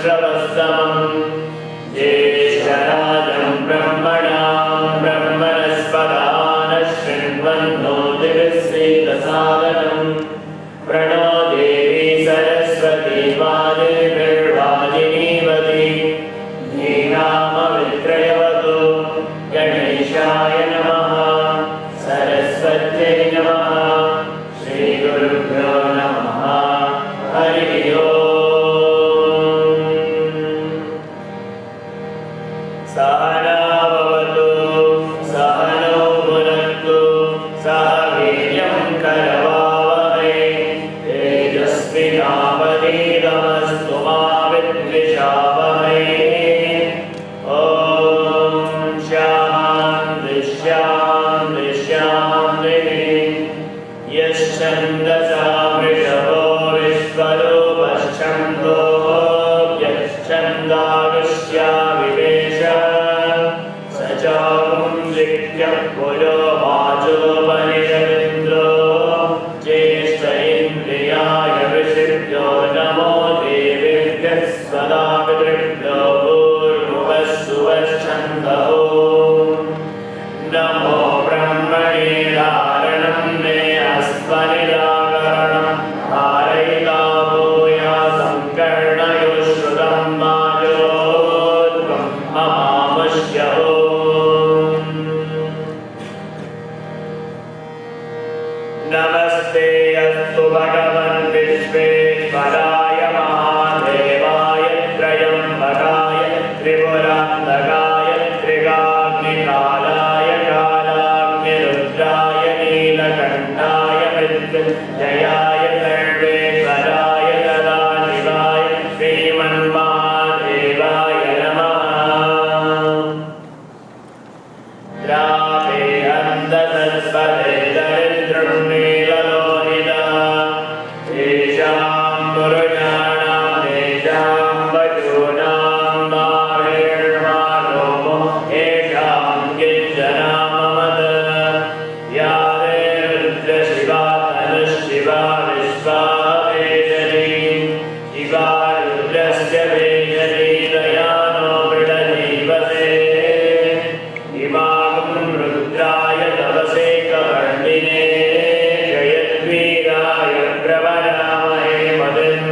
श्रवस्तमम् ज्येष्ठराजं ब्रह्मणां ब्रह्मणस्पदान् शृण्वन्नो दिवसीदसादनम् प्रणो देवी सरस्वती वाजिनीवती धीनामवित्रयवतु गणेशाय नमः सरस्वत्यै नमः श्रीगुरुभ्यो नमः हरिः ओम् सहना भवतु सहनौ भुनक्तु सह वीर्यं करवावहै तेजस्विनावधीतमस्तु मा विद्विषावहै ॐ शान्ति शान्ति शान्तिः यश्छन्दसा वृषभो विश्वरूपश्छन्दोऽप्यच्छन्दागस्या विवेश स चामुण्डिक्यः पुरो वाचोपनिषदिन्द्रो ज्येष्ठ इन्द्रियाय विषिभ्यो नमो देवेभ्यः सदा पितृभ्यो भूर्भुवः सुवः नमो ब्रह्मणे धारणं मे अस्मनिराकरणं धारयिता भूया संकर्णयो श्रुतं मायोद्वं ममामुष्य नमस्ते अस्तु भगवन् विश्वेश्वराय महादेवाय त्रयम्बकाय त्रिपुरान्तकाय त्रिकाग्निकालाय कालाग्निरुद्राय नीलकण्ठाय मृत्युञ्जयाय सर्वेश्वराय सदाशिवाय श्रीमन्महादेवाय नमः द्रावे अन्धसत्पदे दरिद्रं नीललोहिता येषां पुरुषाणां तेषां वचूनां माहेर्मानोमो येषां किञ्चनाममद या रुद्रशिवा तनुशिवा विश्वावेशनी शिवा रुद्रस्य वेशनी दयानो मृडजीवसे इमां रुद्राय तपसे कवर्णिने जयद्वीराय प्रवरामहे मदिं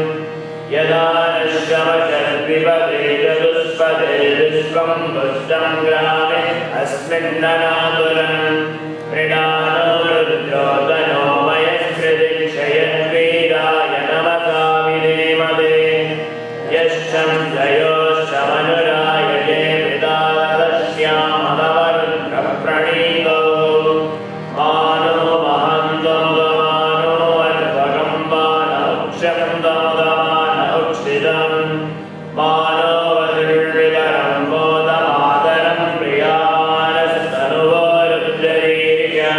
यदा नश्यमशद्विपदे चतुष्पदे विश्वं दुष्टं ग्रामे अस्मिन्ननातुरन् मृडानो रुद्रो तनो मयस्कृतिक्षयद्वीराय नमसा विधेमदे यश्चं जयोश्चमनुरायणे पितादस्यामदवरुद्रप्रणीतो मानो महन्तो गमानो अर्भकं मानौक्षं दमदमानौक्षिदं मानो वधुर्वितरं मोदमादरं प्रियानस्तनुवो रुद्ररीर्या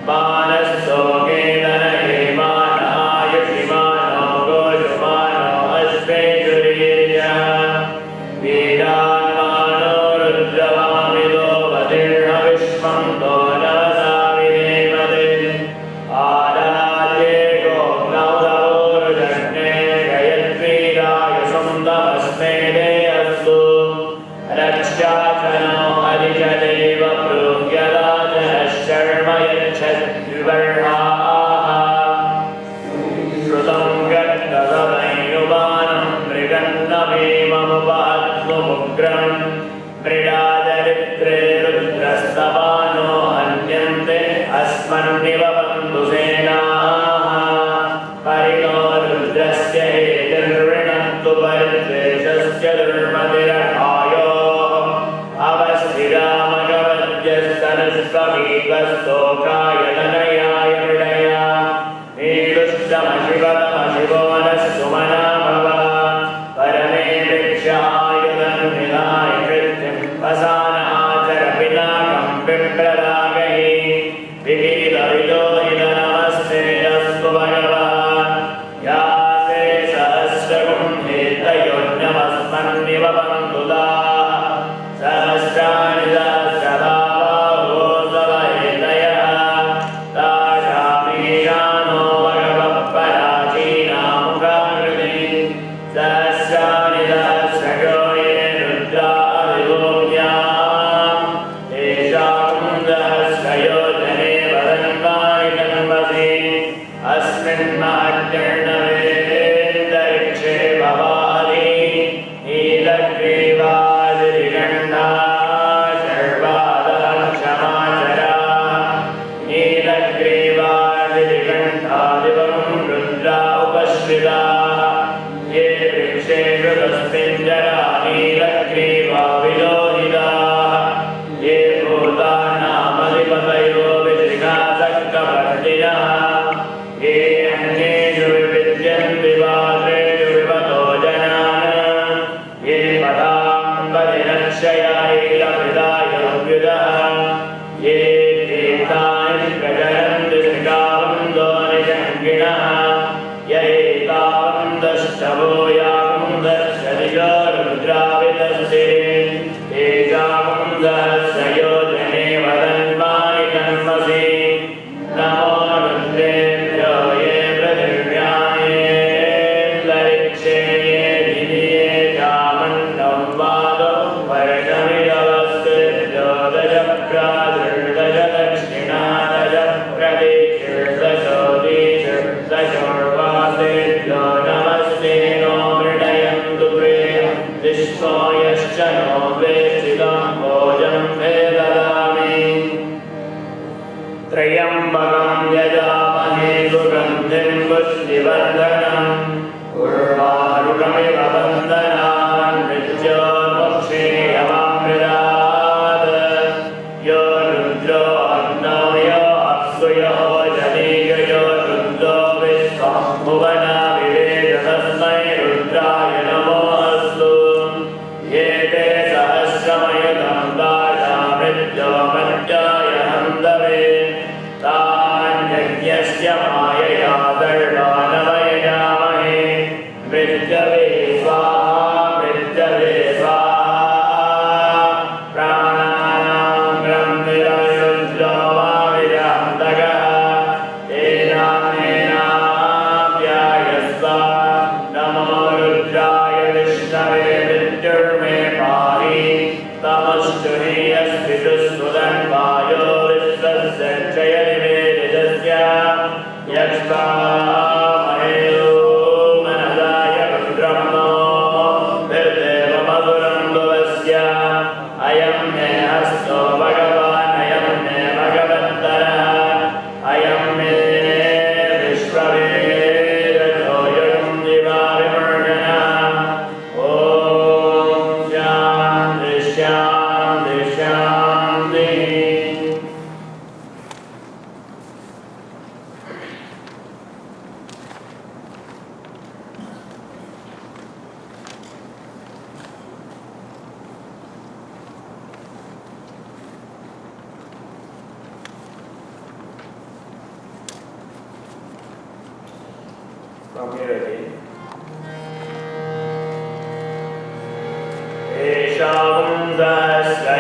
मानस्तोकेतन हेमानायुषिमानो गोषुमानो अश्वेजुरीर्या वीरान्मानो रुद्रवामिदो वधिर्हविष्मं दो नवसा विधेमदे आदाये गोप्नौदवोरुजन्ये गयद्वीराय सुन्दमस्मेदे अस्तु रक्षाचनो हरिजदेव प्रोह्यदाचनः शर्म यच्छद्विवर्णाः श्रुतं गद्गदमैनुबानं मृगन्नमेममुपात्मुग्रं मृडादरिद्रे रुद्रस्तवानो हन्यन्ते अस्मन्निव बन्धुसेनाः परिणो रुद्रस्य हेतिर्वृणन्तु परिद्वेषस्य दुर्मतिरठायोः अवस्थिरामगवद्यस्तनस्त्वमीकस्तोकाय मृडया नीलुष्टमशिवतमशिवो नः सुमना भव परमे भिक्षायुधन्निधाय कृत्यं वसानहाचरपिनाकं पिप्रदागहि विकीलविलोहित नमस्ते अस्तु भगवान् यासे सहस्रकुण्ठेतयोन्यमस्मन्निव बन्धुदाः सहस्राणि सहस्रदा बाहो सवहेतयः ताशामीयानो भगवः पराचीनामो ये वृक्षेषु तस्मिञ्जरानीलग्रीवा विलोहिताः ये भूतानामधिपतयो विजिघासक्तवर्तिनः ये अन्येषु विविद्यन्ति पात्रेषु विपतो जनान् ये पदाम्बरिनक्षयायैलमृदायोऽभ्युदः ये तीर्थानि प्रचरन्ति श्रीकावन्दो निषङ्गिणः य एतावन्दष्टभो याकुन्दश्चरियो रुद्रावितस्ते तेषामुन्दस्य योजने वदन्मानि कर्मसि नमो रुद्रेभ्यो ये पृथिव्यायेन्दरिक्षे ये दिने चामण्डं वादो वर्षमिदवस्तेभ्यो दशप्रादुर्दश दक्षिणादश प्रदिशर्दशोदिशर्दशोर्वासेभ्यो नमस्ते नो मृडयन्तु प्रेम विश्वो यश्च नो वेत्सितं भोजं वेददामि त्र्यम्बकं यजामहे सुगन्धिं पुष्टिवर्धनम् उर्वारुकमिव बन्धनान् मृत्योर्मुक्षीयमामृतात् यो रुद्रो अग्नौ यो अप्सु यो जनीयो यो रुद्रो विश्वं भुवना विवेद तस्मै रुद्राय नमोऽस्तु ये ते सहस्रमयुतं दाशा मृत्यो मर्त्याय हन्तवे तान्यज्ञस्य मायया दर्डानवयजामहे मृत्यवे स्वाहा मृत्यवे स्वाहा प्राणानां ब्रह्मनिरयुज्यो माविजान्तकः तेनानेनाप्यायस्व नमो रुद्राय विष्णवे मृत्युर्मे पाहि तमस्तु हि अस्मितुस्तुदन्वायो विश्वस्य क्षयनिवेदितस्य यक्ष्वामहेयो मनदाय रुद्रमो निर्देवमधुरं भुवस्य अयं मे हस्तो भगवान् अयं मे भगवत्तरः अयं मे विश्ववेदयोऽयं दिवाविमर्दनः ॐ शान्ति शान्ति शान्तिः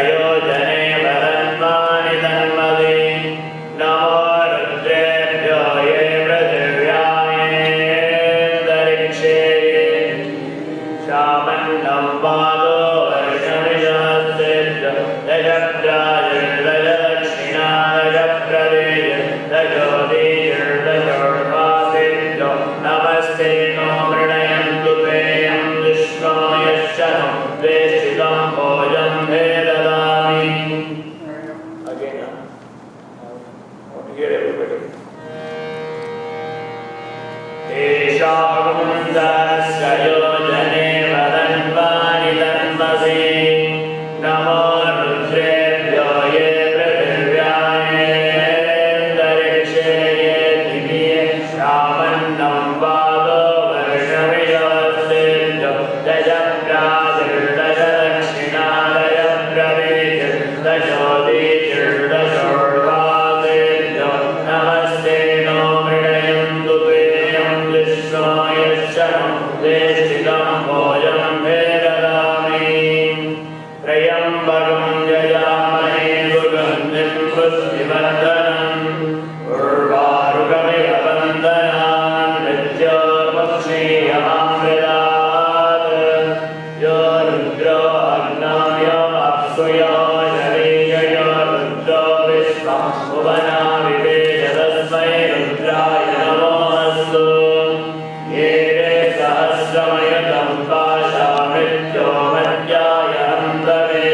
योजने वदन्मानि तन्मदे नमो रुद्रेभ्यो ये पृथिव्यायेन्दरिक्षे शामन्नं पादो वर्षमिषहस्तेभ्यो दशप्रादुर्दशदक्षिणादशप्रदेशदशोदिशर्दशोर्वासेभ्यो नमस्ते नो मृणयन्तु पेयं विष्णो यश्च नो वेष्टितं भोजं वेददामि. Again, want to hear everybody. तेषामुन्दस्य योजने वदन्वानि तन्मसि नमो रुद्रेभ्यो ये पृथिव्यायेन्दरिक्षे ये दिवे शामन्नं वादो वर्षमिषहस्तेभ्यो दशप्रादुर्दशदक्षिणादशप्रदेशदशोदिशर्दशोर्वासेभ्यो नमस्ते नो मृणयन्तु पेयं विष्णो यश्च नो वेष्टितं भोजं वेददामि. त्र्यम्बकं यजामहे सुगन्धिं पुष्टिवर्धनम् उर्वारुकमिव बन्धनान् मृत्योर्मुक्षीयमामृतात् यो रुद्रो अग्नौ यो अप्सु यो जनीयो यो रुद्रो विश्वं भुवना विवेद तस्मै रुद्राय नमोऽस्तु ये ते सहस्रमयुतं पाशा मृत्यो मर्त्याय हन्तवे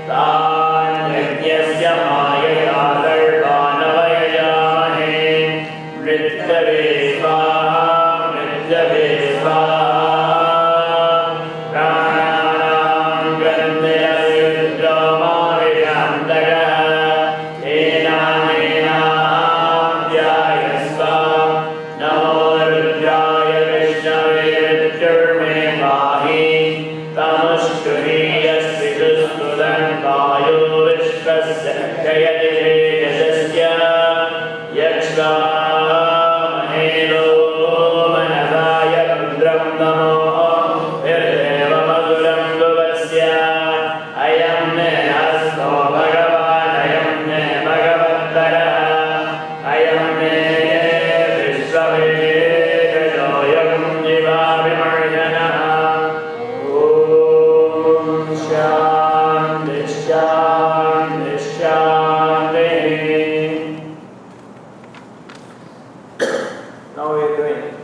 तान्यज्ञस्य मायया दर्भानवयजामहे मृत्यवे स्वाहा मृत्यवे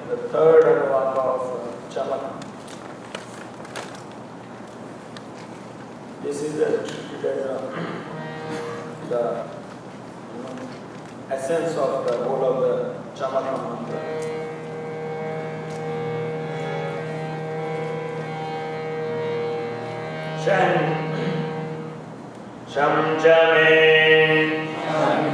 the third anuvaka of Chamakam. This is treated as the essence of the whole of the Chamakam mantra. Sham Jame Mayashame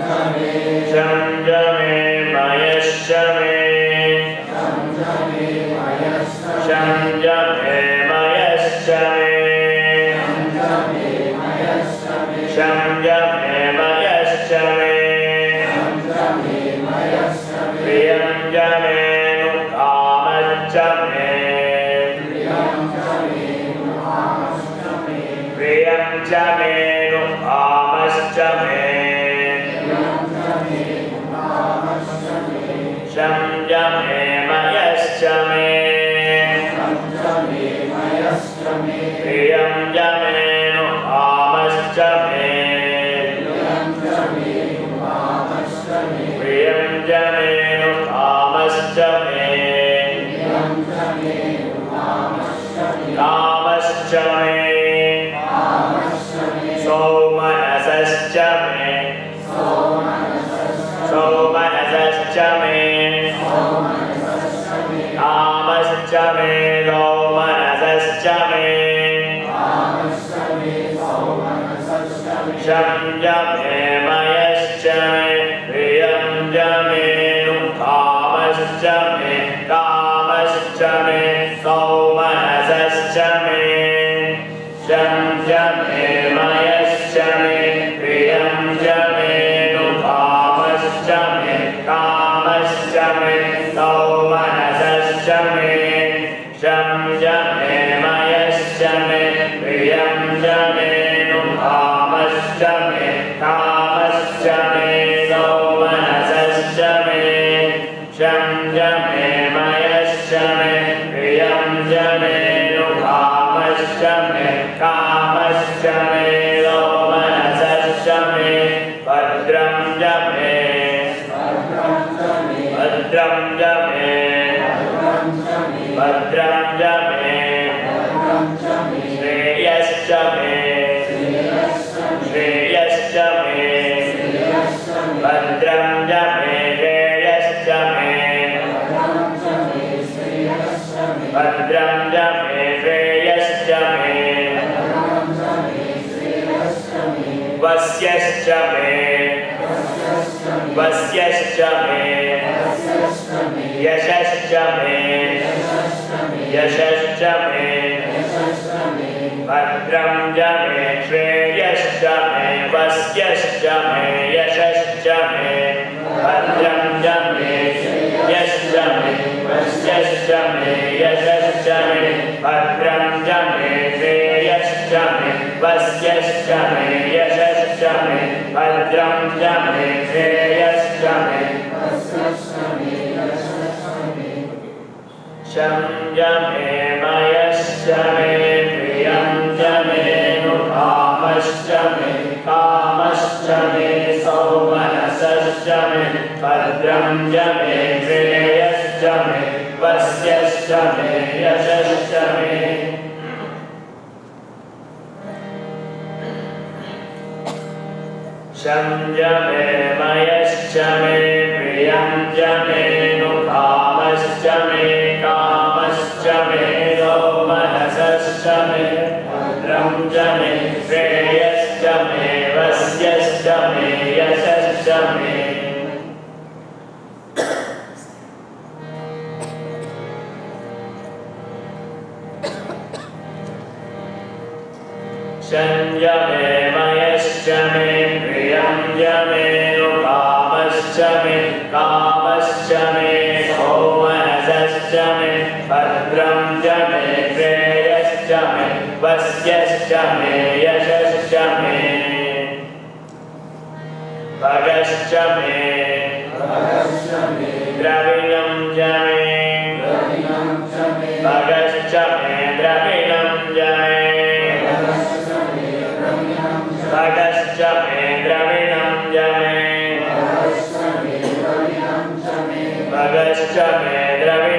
Dravinam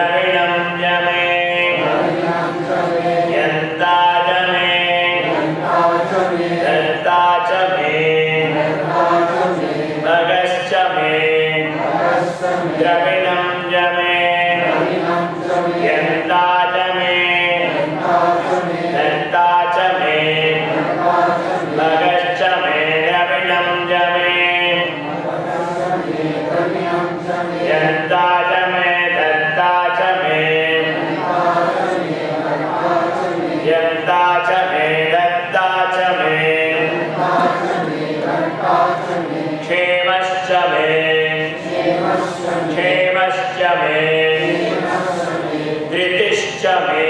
द्रविणं च मे यन्ता च मे दत्ता च मे भगश्च मे द्रविणं च मे यन्ता च मे दत्ता च मे भगश्च मे द्रविणं च मे यन्ता च मे दत्ता च मे यन्ता च मे दत्ता च मे क्षेमश्च मे क्षेमश्च मे धृतिश्च मे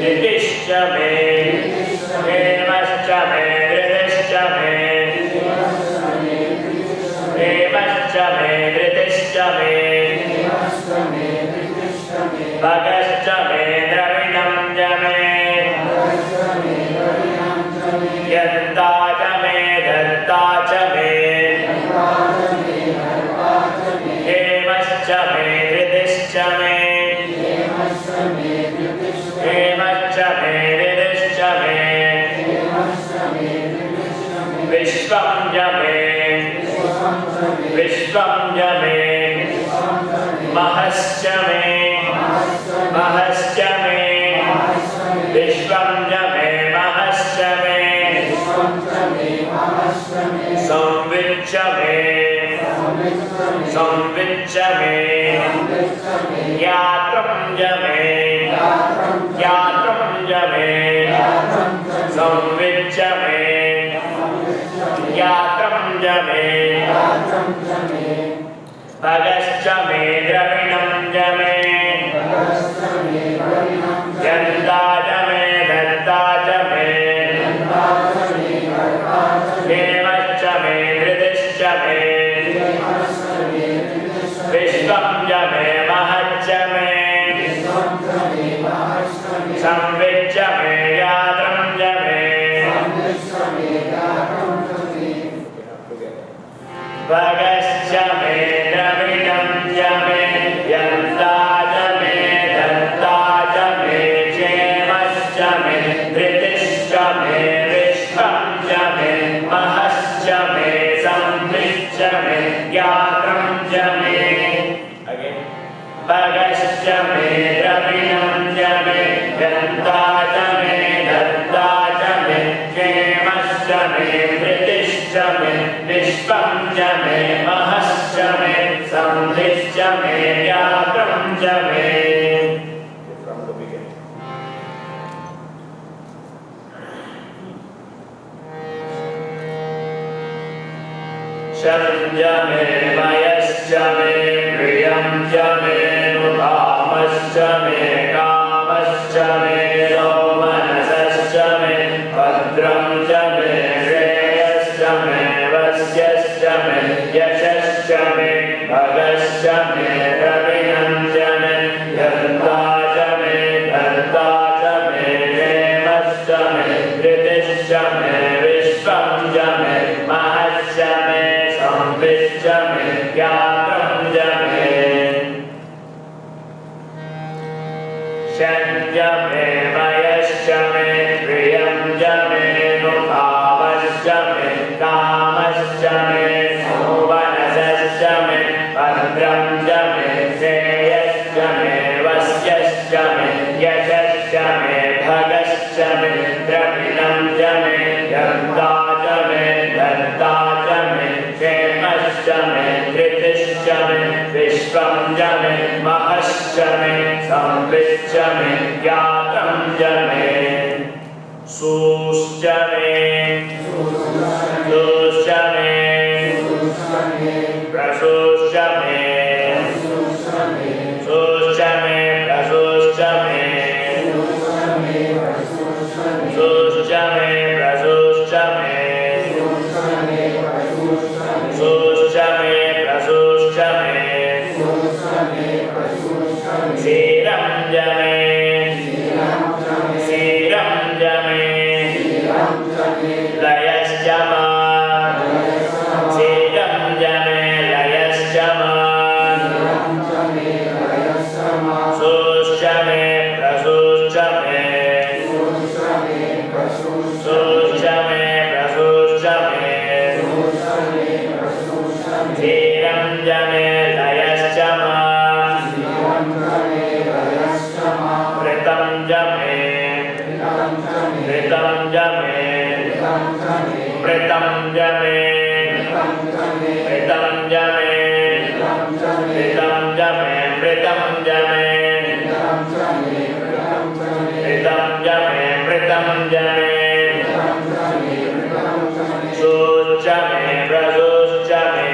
धृतिश्च मे क्षेमश्च मे धृतिश्च मे क्षेमश्च मे धृतिश्च मे भगश्च मे द्रविणं च मे यन्ता च मे दत्ता च मे क्षेमश्च मे धृतिश्च मे क्षेमश्च मे धृतिश्च मे विश्वं च मे विश्वं च मे महश्च मे महश्च मे विश्वं च मे महश्च मे संविच्च मे संविच्च मे यात्रं च मे यात्रं च मे संविच्च मे यात्रं च मे भगश्च मे द्रविणं च मे यन्ता च मे दत्ता च मे क्षेमश्च मे धृतिश्च मे विश्वं च मे महच्च मे संविच्च मे यात्रं च मे भगश्च मे द्रविणं च मे यन्ता च मे दत्ता च मे क्षेमश्च मे धृतिश्च मे विश्वं च मे महश्च मे संविच्च मे यात्रं च मे भगश्च मे द्रविणं च मे यन्ता च मे दत्ता च मे क्षेमश्च मे धृतिश्च मे विश्वं च मे महश्च मे संविच्च मे यात्रं च मे From the beginning. शं च मे मयश्च मे प्रियं च मे नुकामश्च मे कामश्च मे मनसश्च मे भद्रं च मे श्रेयश्च मे वस्यश्च मे यशश्च मे भगश्च मे द्रविणं च मे यन्ता च मे दत्ता च मे क्षेमश्च मे धृतिश्च मे विश्वं च मे महश्च मे संविच्च मे यात्रं च मे शं च मे मयश्च मे प्रियं च मे नुकामश्च मे कामश्च मे मनसश्च मे भद्रं च मे श्रेयश्च मे वस्यश्च मे यशश्च मे भगश्च मे द्रविणं च मे यन्ता च मे दत्ता च मे क्षेमश्च मे धृतिश्च मे विश्वं च मे महश्च मे संविच्च मे यात्रं च मे सूश्च मे दूश्च मे प्रसूश्च मे सूश्च मे प्रसूश्च मे सूश्च मे प्रसूश्च मे सूश्च मे प्रसूश्च मे सीरं च मे सीरं च मे लयश्च मा सीरं च मे लयश्च मा प्रीतं च मे प्रीतं च मे प्रीतं च मे सूच मे प्रसूच मे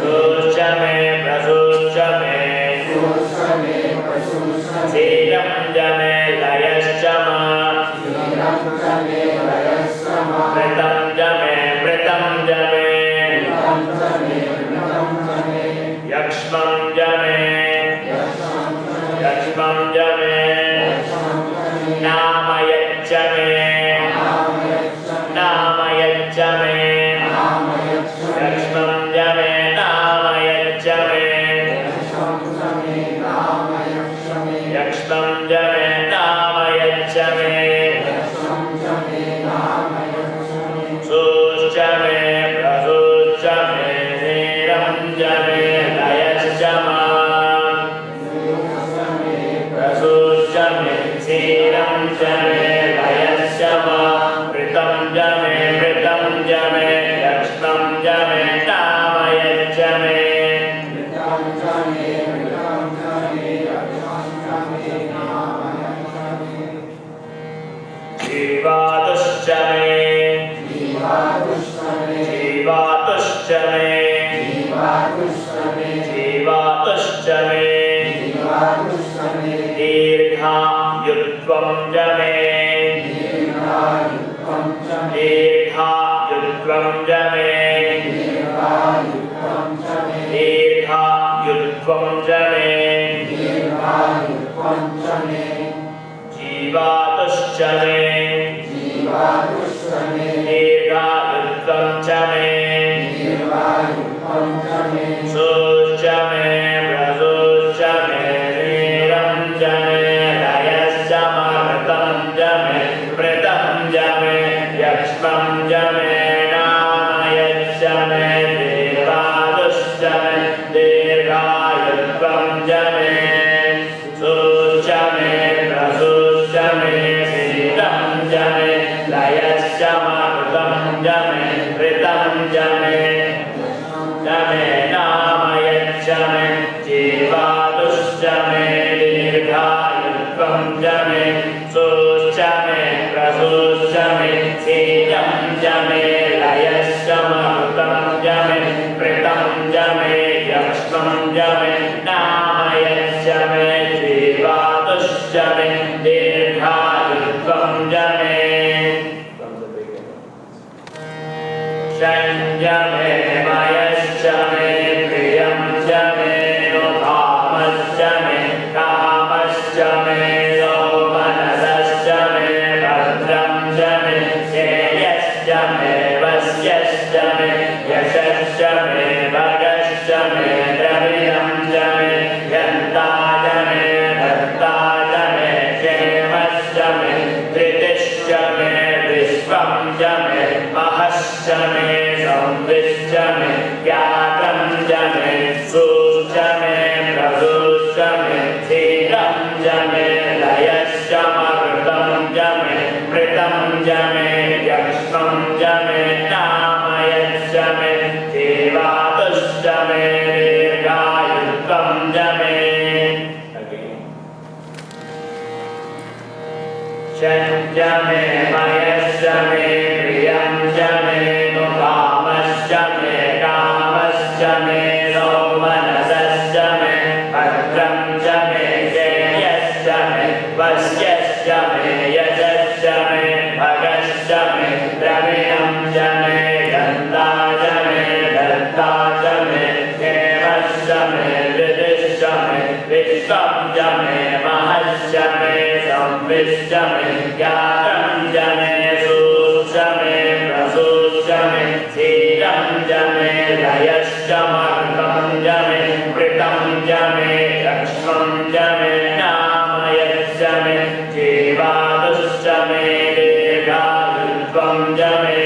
सूच मे प्रसूच मे शीलं च मे लयश्च मा प्रीतं च मे प्रीतं च मे यक्ष्मं च मे यक्ष्मं च मे नामयच्च मे नामयच्च मे यक्ष्मं च मे नामयच्च मे यक्ष्मं च मे नामयच्च मे सूश्च मे प्रसूश्च मे शीलं च मे लयश्च मा प्रसूश्च मे शीलं च मे लयश्च मा प्रीतं च मे प्रीतं च मे यक्ष्मं च मे नामयच्च मे जीवातुश्च मे जीवातुश्च मे जीवातुश्च मे दीर्घायुत्वं च मे दीर्घायुत्वं च मे दीर्घायुत्वं च मे जीवातुश्च मे दीर्घायुत्वं च मे सूश्च मे प्रसूश्च मे शीलं च मे लयश्च मा प्रीतं च मे यक्ष्मं च मे नामयच्च मे जीवातुश्च मे दीर्घायुत्वं च मे सूश्च मे प्रसूश्च मे शीलं च मे लयश्च मा प्रीतं च मे नामयच्च मे जीवातुश्च मे दीर्घायुत्वं च मे सूश्च मे प्रसूश्च मे शीलं च मे लयश्च मा प्रीतं च मे यक्ष्मं च मे नामयच्च मे जीवातुश्च मे दीर्घायुत्वं च मे शं च मे मयश्च मे प्रियं च मे कामश्च मे कामश्च मे मनसश्च मे भद्रं च मे श्रेयश्च मे वस्यश्च मे यशश्च मे भगश्च मे द्रविणं च मे यन्ता च मे दत्ता च मे क्षेमश्च मे धृतिश्च मे विश्वं च मे महश्च मे संविश्च मे ज्ञातं च मे सूश्च मे प्रसूश्च मे शीलं च मे लयश्च मृतं च मे प्रीतं च मे यक्ष्मं च मे नामयच्च मे जीवातुश्च मे दीर्घायुत्वं च मे शं च मे मयश्च मे प्रियं च मे कामश्च मे कामश्च मे मनसश्च मे भद्रं च मे श्रेयश्च मे वस्यश्च मे यशश्च मे भगश्च मे द्रविणं च मे गन्धा च मे दत्ता च मे क्षेमश्च मे धृतिश्च मे विश्वं च मे महश्च मे संविश्च मे ज्ञातं च मे सूश्च मे प्रसूश्च मे शीलं च मे लयश्च मर्तं च मे प्रीतं च मे यक्ष्मं च मे नामयच्च मे जीवातुश्च मे दीर्घायुत्वं च मे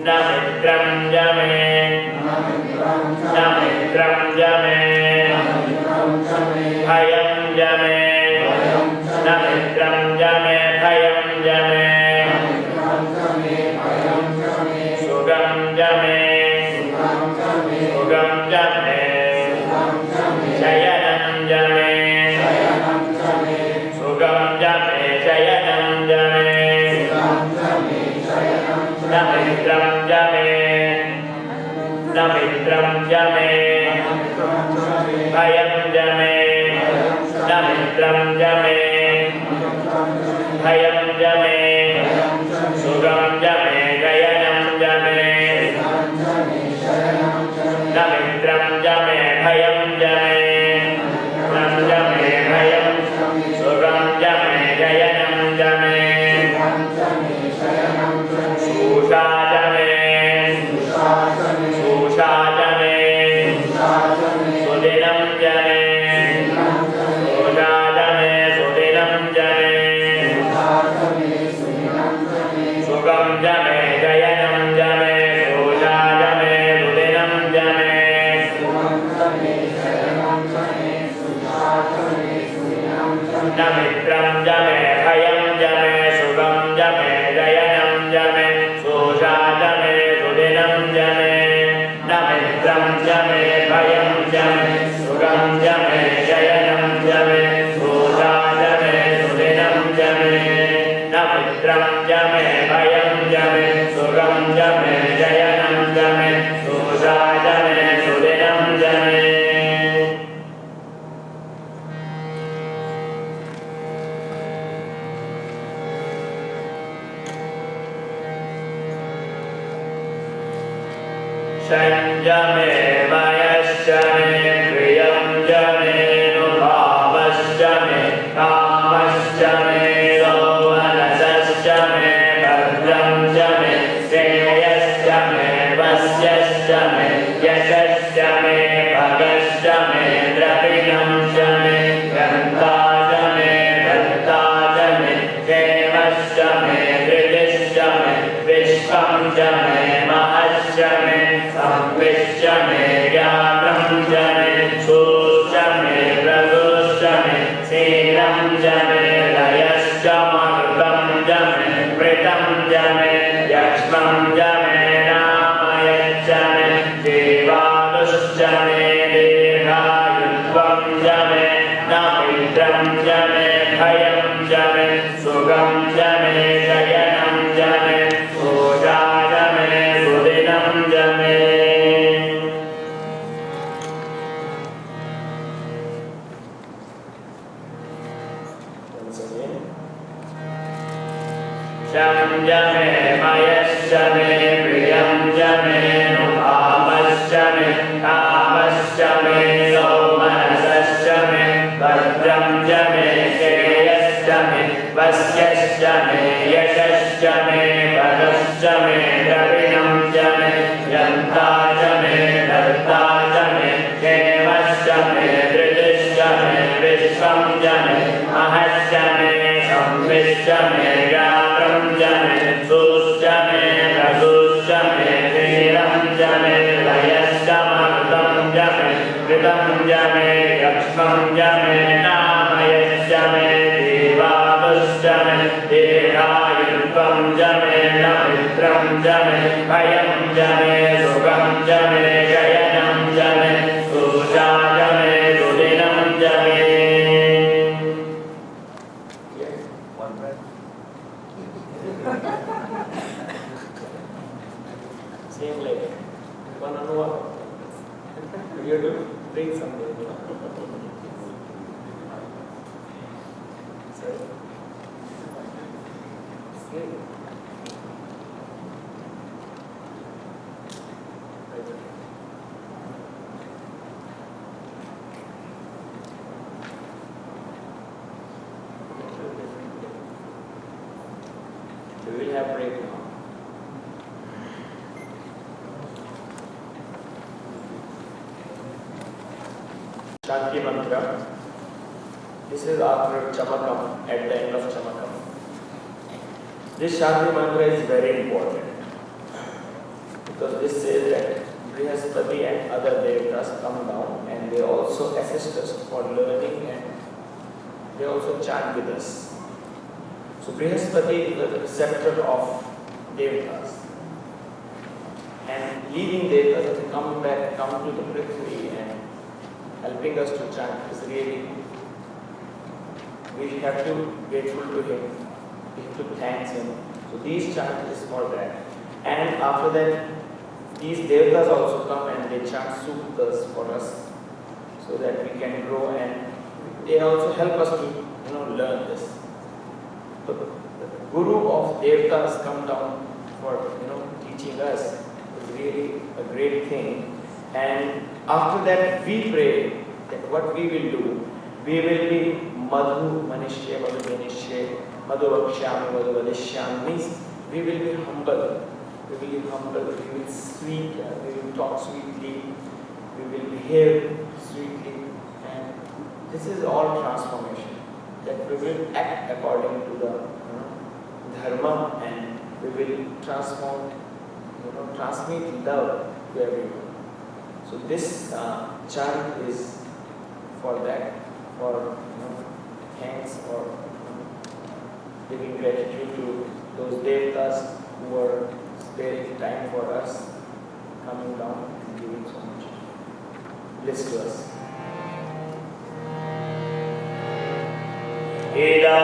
न मित्रं च मे न मित्रं च मे भयं च मे न मित्रं च मे भयं च मे सुगं च मे सुगं च मे मित्रं च मे भयं च मे न मित्रं च मे भयं च मे सुखं च मे शयनं च मे न मित्रं च मे भयं च मे मित्रं च मे भयं सुखं च मे शयनं च मे सुषा च मे सुषा च मे सुदिनं च मे सुषा च मे सुदिनं च मे सुखं च मे शयनं च मे सुषा च मे सुदिनं च मे न मित्रं च मे भयं च मे सुखं च मे शयनं च मे सुषा च मे सुदिनं च मे न मित्रं च मे भयं च मे सुखं च मे शयनं च मे सुषा च मे सुदिनं च मे न मित्रं च मे भयं च मे सुखं च मे शयनं च मे सुषा च मे सुदिनं च मे शं च मे मयश्च मे प्रियं च मे नुभावश्च मे कामश्च मे मनसश्च मे भद्रं च मे श्रेयश्च मे वस्यश्च मे यशश्च मे भगश्च मे द्रविणं च मे गन्धा च मे दत्ता च मे क्षेमश्च मे धृतिश्च मे विश्वं च मे महश्च मे संविश्च मे ज्ञानं च मे सुश्च मे प्रभुश्च मे शीलं च मे लयश्च मर्दं च मे मृतं च मे यक्ष्मं च मे नामयश्च मे जीवादुश्च मे दीर्घायुत्वं च मे न मित्रं च मे भयं च मे सुखं च मे शयनं च मे सुषा च मे सुदिनं च मे Once again. शं च मे मयश्च मे प्रियं च मे नुभावश्च मे कामश्च मे मनसश्च मे भद्रं च मे श्रेयश्च मे वस्यश्च मे यशश्च मे भगश्च मे द्रविणं च मे यन्ता च मे दत्ता च मे क्षेमश्च मे धृतिश्च मे विश्वं च मे महश्च मे संविश्च मे ज्ञानं च मे सुश्च मे प्रभुश्च मे शीलं च मे लयश्च मर्दं च मे मृतं च मे यक्ष्मं च मे नामयश्च मे जीवादुश्च मे दीर्घायुत्वं च मे न मित्रं च मे भयं च मे सुखं च मे शयनं च मे सुषा च मे सुदिनं च मे Yeah, one breath. Same like one on one. You have to bring something. Sorry. Good. We will have break now. Shanti mantra. This is after Chamakam, at the end of Chamakam. This Shanti mantra is very important because this says that Brihaspati and other devatas come down and they also assist us for learning and they also chant with us. So Brihaspati is the preceptor of devatas and leading devatas to come to the Prithvi and helping us to chant is really, we have to be grateful to him, we have to thank him. So these chants is for that. And after that, these devatas also come and they chant suktas for us so that we can grow, and they also help us to learn this. So the guru of devatas come down for teaching us is really a great thing. And after that we pray that what we will do, we will be madhu manishya madhu janishya madhu vakshyami madhu vadishyami, means we will be humble. We will be humble, we will sweet, we will talk sweetly, we will behave sweetly, and this is all transformation. That we will act according to the dharma, and we will transmit love to everyone. So this chant is for that, for thanks or giving gratitude to those devatas who are sparing time for us, coming down and giving so much bliss to us. Ida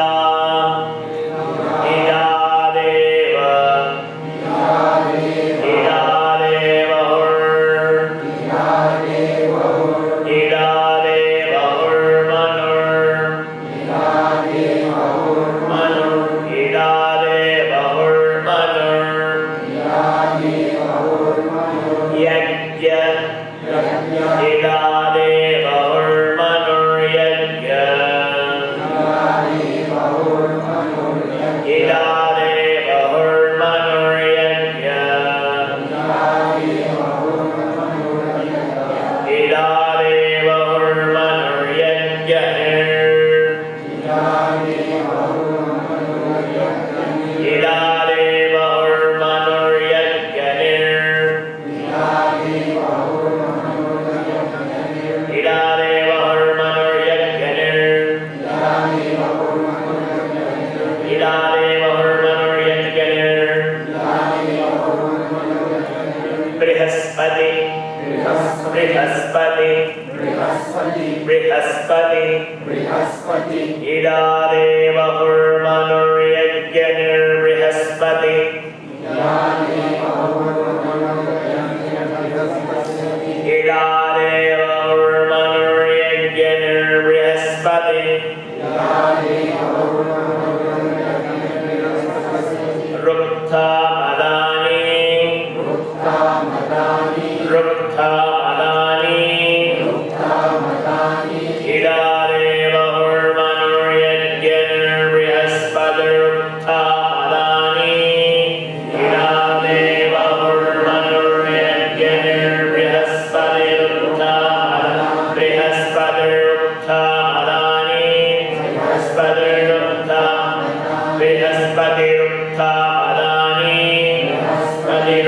deva Brihaspati Idadeva Hurmanuryagnir Brihaspati Idadeva Hurmanuryagnir Brihaspati Rukta Madani Rukta Madani Idadeva Hurmanuryagnir Brihaspati Rukta Madani Idadeva Hurmanuryagnir Brihaspati Rukta Brihaspati Rukta Madani Brihaspati Rukta Brihaspati Rukta Madani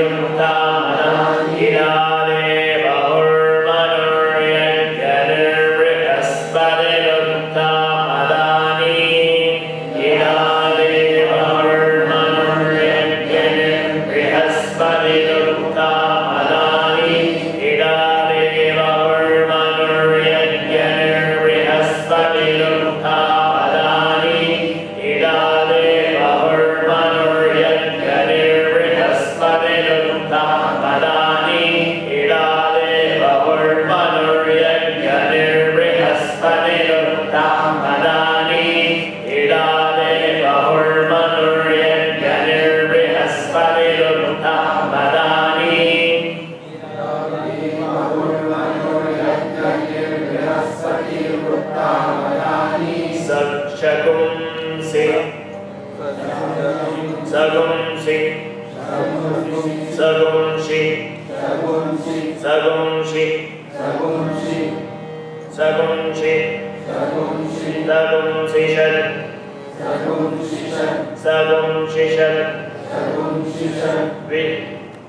Brihaspati Rukta Madani Idadeva Hurmanuryagnir Brihaspati Rukta Madani Idadeva Hurmanuryagnir Brihaspati Rukta Madani Idadeva Hurmanuryagnir Brihaspati Rukta Madani Idadeva Hurmanuryagnir Brihaspati Rukta Madani Idadeva Hurmanuryagnir Brihaspati Rukta Madani Idadeva Hurmanuryagnir Brihaspati Rukta Madani Sakshagum Si Sagum Si Sagum Si Sagum Si Sagum Si Sagum Sishad Sagum Shishad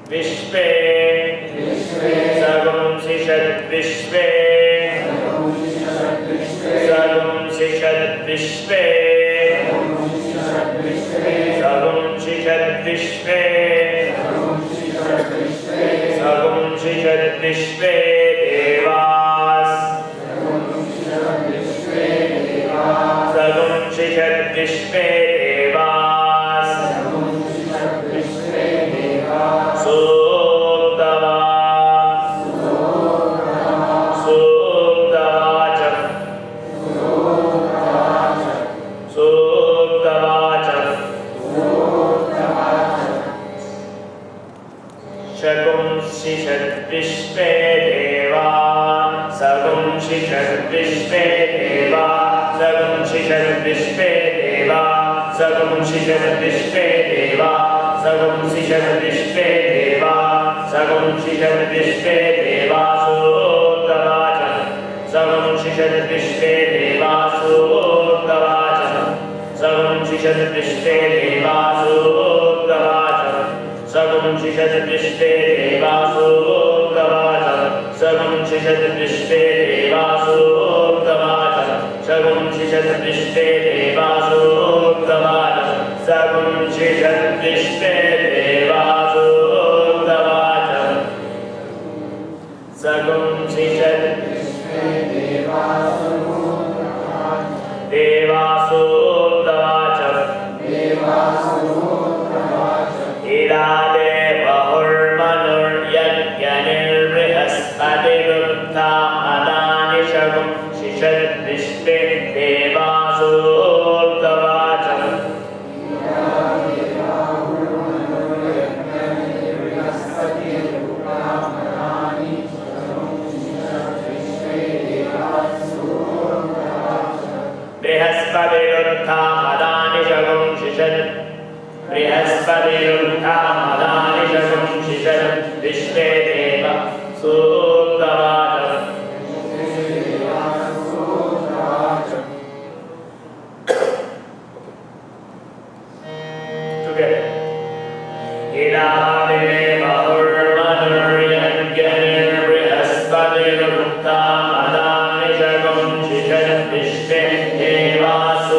Vishpe Sagum Sishad Vishpe Sagum Sishad Vishpe Sagum Sishad Vishpe Sagum Sishad Vishpe Devas Sagum Sishad Vishpe Devas Suktava विश्वे देवा सगुं शिषत् विश्वे देवा सगुं शिषत् विश्वे देवा सगुं शिषत् विश्वे देवा सगुं शिषत् विश्वे देवासुतवाचः सगुं शिषत् विश्वे देवासुतवाचः सगुं शिषत् विश्वे देवासुतवाचः सगुं शिषत् विश्वे देवासुतवाचः सगुं शिषत् विश्वे देवासुतवाचः सगुं शिषत् विश्वे देवासुतवाचः सगुं शिषत् विश्वे देवासुतवाचः सगुं शिषत् देवासुतवाचः इरादे बहुर्मनुर्यज्ञनिर्बृहस्पतिरुक्ता मदानि शगुं शिषत् विश्वे देवासुतवाचः बृहस्पतिरुक्ता मदानि शगुं शिषत् बृहस्पतिरुक्ता मदानि शगुं शिषत् विश्वे देवासुतवाचः Together. इरादे बहुर्मनुर्यज्ञनिर्बृहस्पतिरुक्ता मदानि शगुं शिषत् विश्वे देवासुतवाचः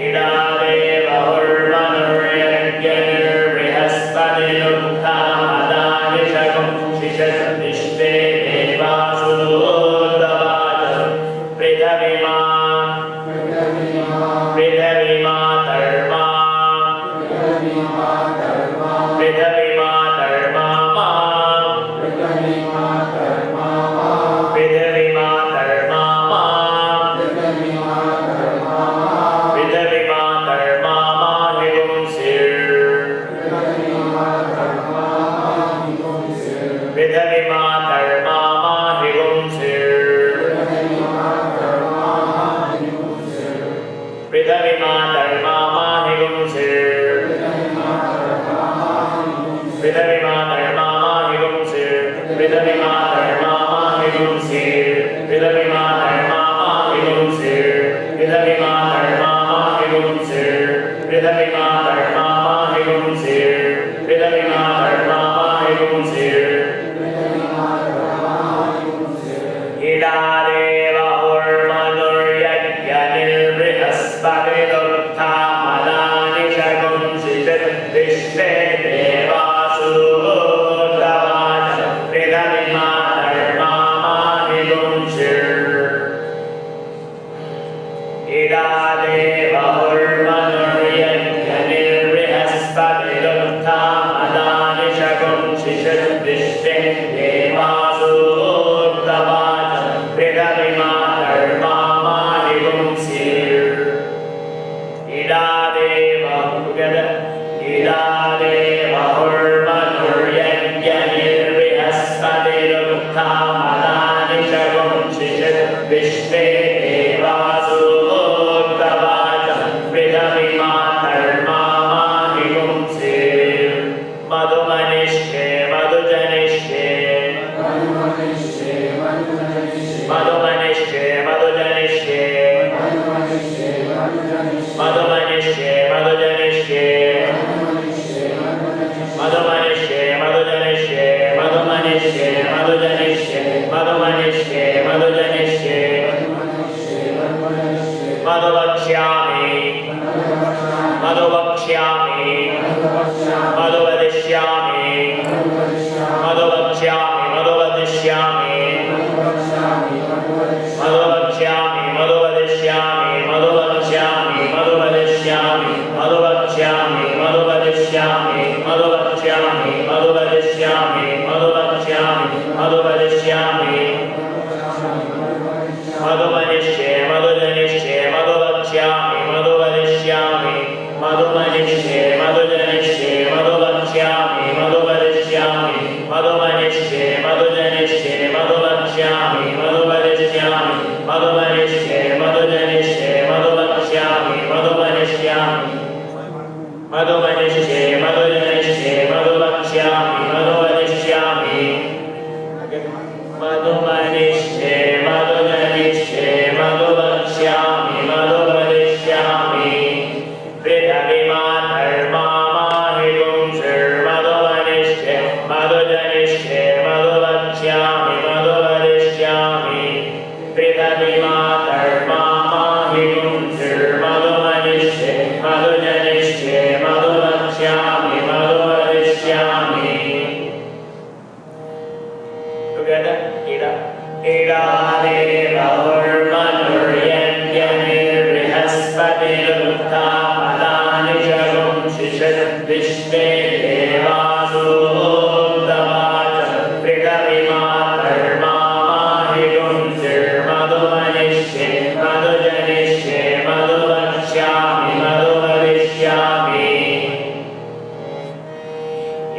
इरादे बहुर्मनुर्यज्ञनिर्बृहस्पतिरुक्ता मदानि शगुं शिषत् विश्वे देवासुतवाचः पृथिवीमा धर्मा पृथिवीमा धर्मा पृथिवीमा धर्मा पृथिवीमा धर्मा हिगुंसिर् पृथिवीमा धर्मा हिगुंसिर् पृथिवीमा धर्मा हिगुंसिर् पृथिवीमा धर्मा हिगुंसिर् पृथिवीमा धर्मा हिगुंसिर् पृथिवीमा धर्मा हिगुंसिर् पृथिवीमा धर्मा हिगुंसिर् पृथिवीमा धर्मा हिगुंसिर् पृथिवीमा धर्मा हिगुंसिर् इडादे बहुर्मनुर्यज्ञनिर्बृहस्पतिरुक्ता मदानि शगुं शिषत् विश्वे देवासुतवाचः पृथिवीमा धर्मा हिगुंसिर् इडादे बहुर्मनुर्यज्ञनिर्बृहस्पतिरुक्ता मदानि शगुं शिषत् विश्वे देवासुतवाचः पृथिवीमा धर्मा हिगुंसिर् इडादे बहुर्मनुर्यज्ञनिर्बृहस्पतिरुक्ता मदानि शगुं शिषत् विश्वे देवासुतवाचः पृथिवीमा धर्मा हिगुंसिर् मधुमनिष्ये मधुजनिष्ये मधुमनिष्ये मधुजनिष्ये मधुमनिष्ये मधुजनिष्ये मधुमनिष्ये मधुजनिष्ये मधुमनिष्ये मधुजनिष्ये मधुमनिष्ये मधुजनिष्ये मधुवक्ष्यामि मधुवक्ष्यामि मधुवदिष्यामि मधुवक्ष्यामि मधुवदिष्यामि मधुवक्ष्यामि मधुवदिष्यामि मधुवक्ष्यामि मधुवदिष्यामि मधुवक्ष्यामि मधुवदिष्यामि मधुवक्ष्यामि मधुवदिष्यामि मधुवक्ष्यामि मधुवदिष्यामि मधुमनिष्ये मधुजनिष्ये मधुवक्ष्यामि मधुवदिष्यामि मधुमनिष्ये मधुजनिष्ये मधुवक्ष्यामि मधुवदिष्यामि मधुमनिष्ये मधुजनिष्ये मधुवक्ष्यामि मधुवक्ष्यामि मधुवदिष्यामि मधुवदिष्ये मधुजनिष्ये मधुवक्ष्यामि मधुवदिष्यामि मधुवदिष्ये मधुजनिष्ये मधुवक्ष्यामि मधुवदिष्यामि मधुवदिष्ये मधुजनिष्ये मधुवक्ष्यामि मधुवदिष्यामि पृथिवीमाधर्मामाहितुं श्रीर्मधुवदिष्ये मधुजनिष्ये मधुवक्ष्यामि मधुवदिष्यामि पृथिवीमाधर्मामाहितुं श्रीर्मधुवदिष्ये मधुजनिष्ये मधुवक्ष्यामि मधुवदिष्यामि Together, Ida. Ida deva urmanuryanyanirbrihaspatiruttha madani jagum shishad vishve devasu uttavacha prithavimatarmamahitum sirmadhuvanishye madhujanishye madhuvaksyami madhuvadishyami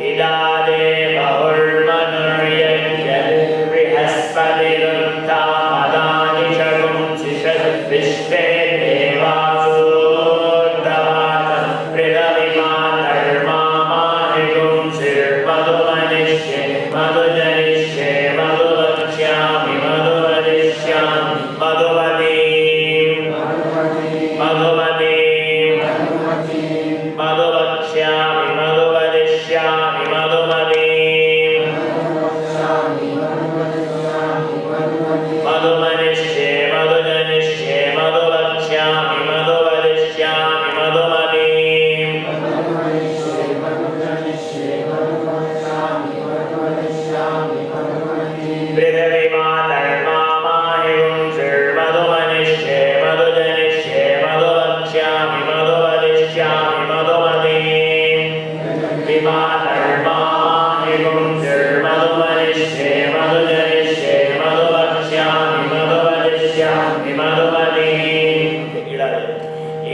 Ida deva urmanuryanyanirbrihaspatiruttha madani jagum shishad vishve devasu uttavacha prithavimatarmamahitum sirmadhuvanishye madhujanishye madhuvaksyami madhuvadishyami madhuvadim madhuvadim madhuvaksyami madhuvadishyami madhuvadim madhuvanishye madhujanishye madhuvaksyami madhuvadishyami madhuvadim prithavimatarmamahitum sirmadhuvanishye madhujanishye madhuvaksyami madhuvadishyami madhuvadim vimatarmamahitum sirmadhuvanishye madhujanishye madhuvaksyami madhuvadishyami madhuvadim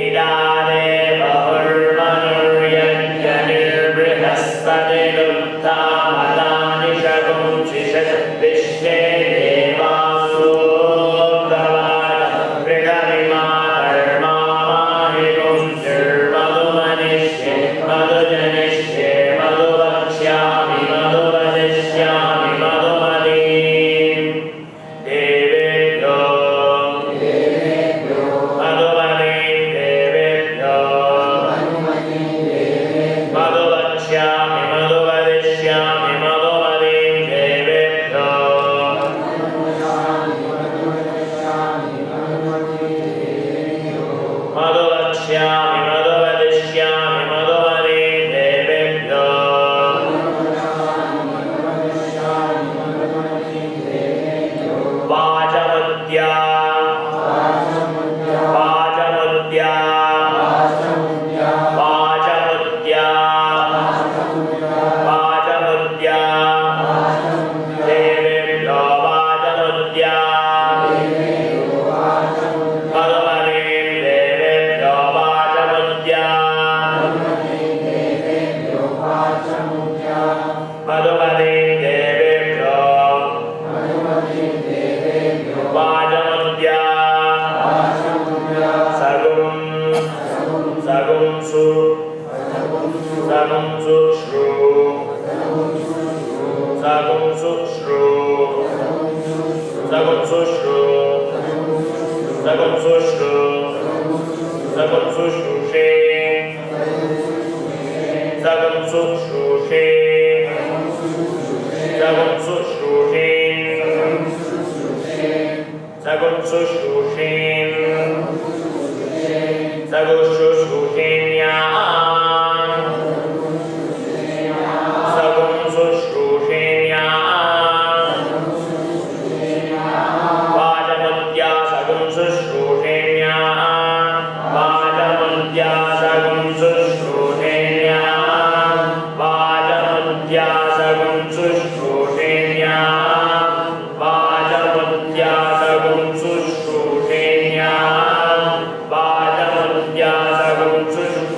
idare bahurmanuryanyanirbrihaspatiruttha madani jagum shishad vishve devasu uttavacha prithavimatarmamahitum sirmadhuvanishye madhujanishye madhuvaksyami madhuvadishyami madhuvadim devebhyo madhuvadim devebhyo madhuvaksyami madhuvadishyami madhuvadim devebhyo madhuvaksyami madhuvadishyami madhuvadim devebhyo vajamudya vajamudya vajamudya vajamudya devebhyo vajamudya madhuvadim devebhyo vajamudya madhuvadim devebhyo vajamudya sagum sagum su shru sagum su shru sagum su shru sagum su shru sagum su shru she sagum su shru she sagum su shru she sagum su shru she sagum su shru she sagum su shru she vajamudya sagum su shru she vajamudya sagum su shru she vajamudya sagum su shru she vajamudya sagum su shru she vajamudya sagum su shru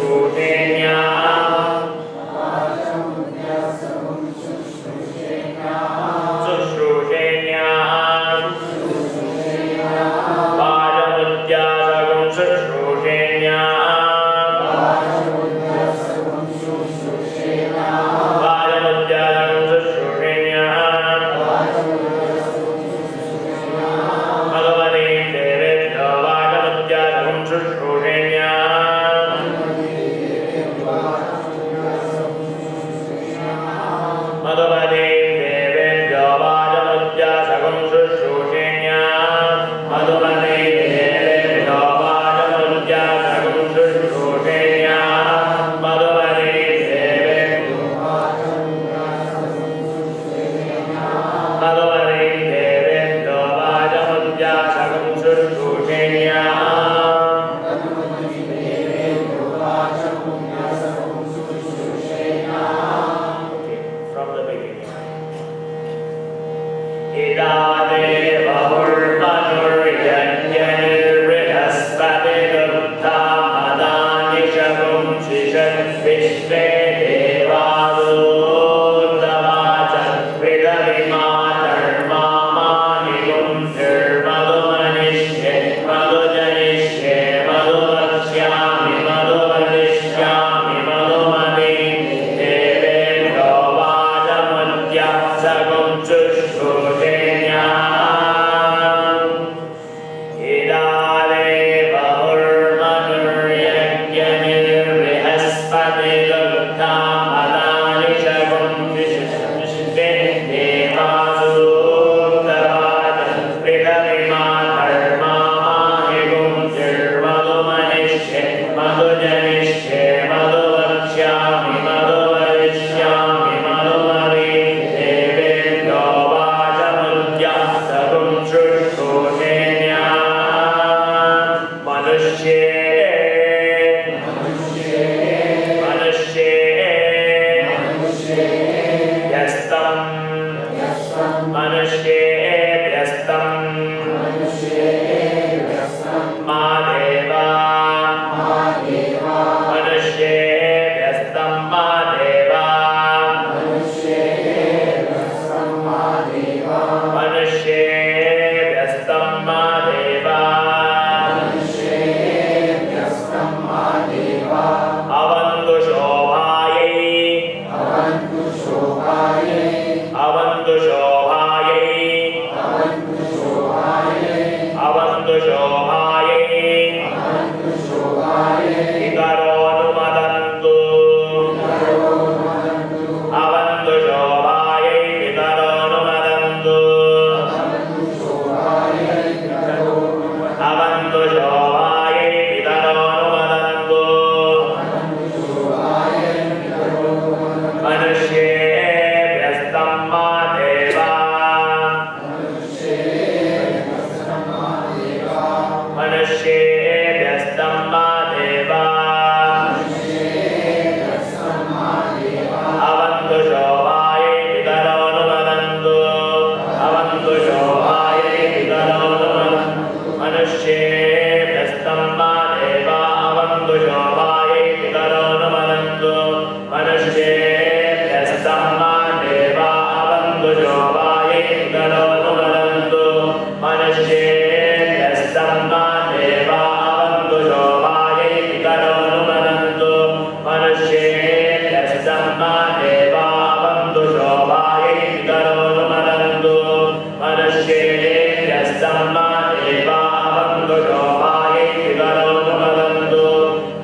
यस्सम्मा देवा अवन्तु शोभायै विकरोतु वदन्तु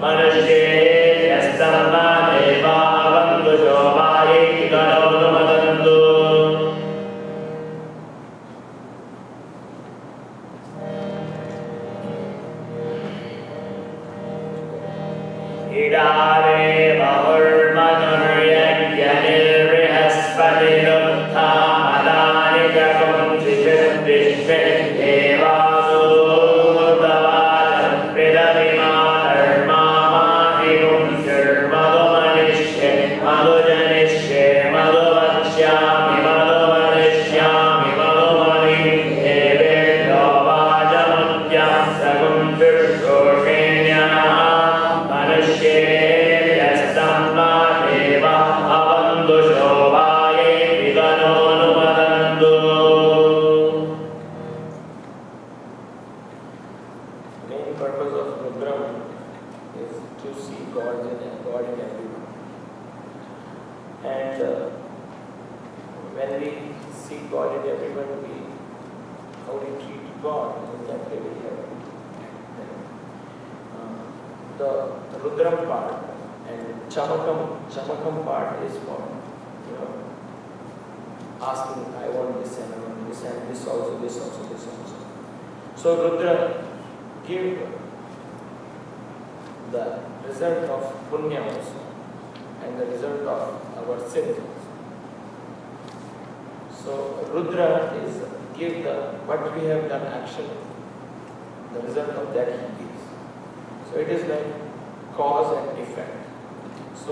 मनुष्ये यस्सम्मा देवा अवन्तु शोभायै विकरोतु वदन्तु इडारे बहुर्मनुर्यज्ञनिर्बृहस्पतिरुत्था मदानि जगुंसिषद्विश्वे देवासु तवाचं पृथविमा धर्मा माहिपुंसिर्मधुमनिष्ये मधुजनिष्ये मधुवक्ष्यामि मधुवदिष्यामि मधुमनि देवेभ्यो वाचमुद्यं सगुंसिर्घोषेण्यः मनुष्ये यस्सम्मा देवा अवन्तु शोभायै विकरोतु Main purpose of Rudram is to see God in everyone. And when we see God in everyone, how we treat God, in that way we have the Rudram part and Chamakam part is for asking, I want this and I want this and this also, this also, this also. So Rudra give the result of punya also and the result of our sins also. So Rudra is give the what we have done action, the result of that he gives. So it is like cause and effect. So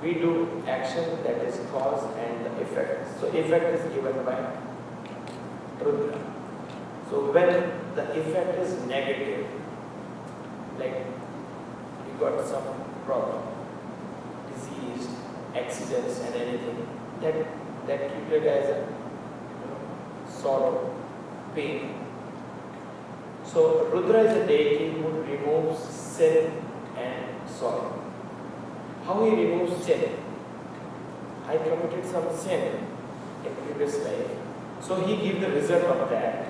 we do action, that is cause and effect. So effect is given by Rudra. So when the effect is negative, like you got some problem, disease, accidents and anything, that treated as a sorrow, pain. So Rudra is a deity who removes sin and sorrow. How he removes sin? I committed some sin in previous life. So he gives the result of that.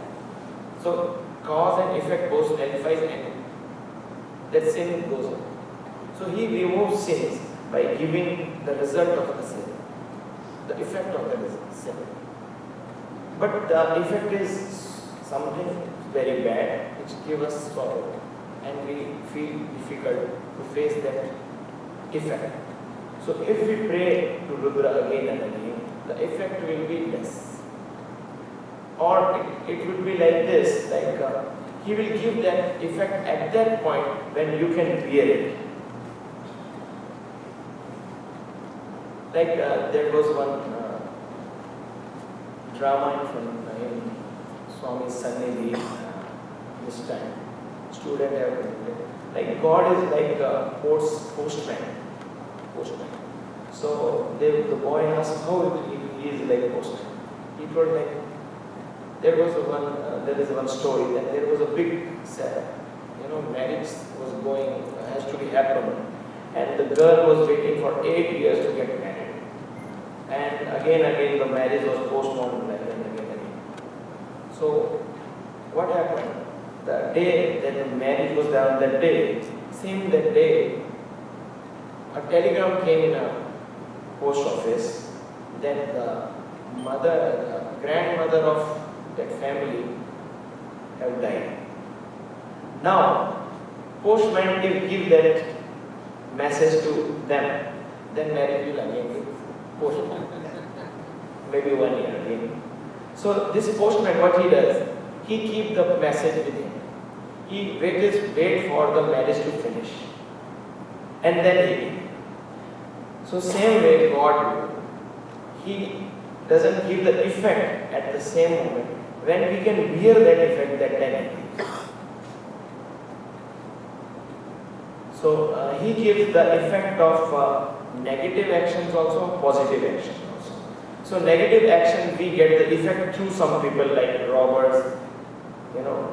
So cause and effect both nullifies and that sin goes on. So he removes sins by giving the result of the sin, the effect of the sin. But the effect is something very bad which gives us sorrow and we feel difficult to face that effect. So if we pray to Rudra again and again, the effect will be less. Or it will be like this, like he will give that effect at that point when you can bear it. Like there was one drama in Swami Sannidhi this time. Student have like God is like a postman. So the boy asked how he is like a postman. He told like there is one story that there was a big marriage was has to be happened, and the girl was waiting for 8 years to get married, and again the marriage was postponed again. So what happened? The day that the marriage was done, that day, a telegram came in a post office that the grandmother of that family have died. Now, postman give that message to them, then marriage will again be postponed. Maybe 1 year again. So this postman, what he does, he keep the message with him. He wait for the marriage to finish, and then he give. So same way God, he doesn't give the effect at the same moment. When we can bear that effect, that time he gives. So he gives the effect of negative actions also, positive actions also. So negative action, we get the effect through some people like robbers,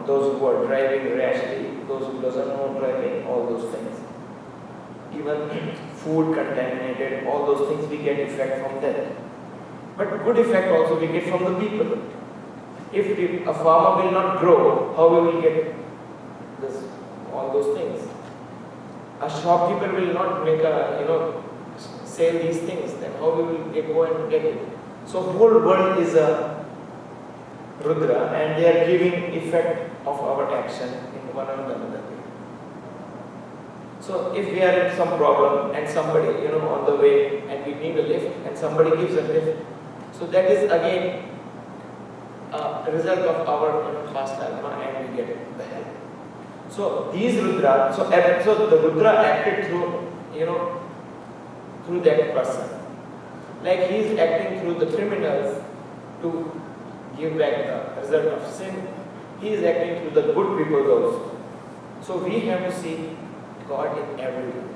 those who are driving rashly, those who doesn't know driving, all those things. Even food contaminated, all those things we get effect from that. But good effect also we get from the people. If a farmer will not grow, how we will get this, all those things? A shopkeeper will not make sell these things, then how we will go and get it? So whole world is a Rudra, and they are giving effect of our action in one or another way. So if we are in some problem and somebody, on the way and we need a lift and somebody gives a lift, so that is again a result of our past karma and we get the help. So these Rudra, so the Rudra acted through, through that person. Like he is acting through the criminals to give back the result of sin. He is acting through the good people also. So we have to see God in everyone.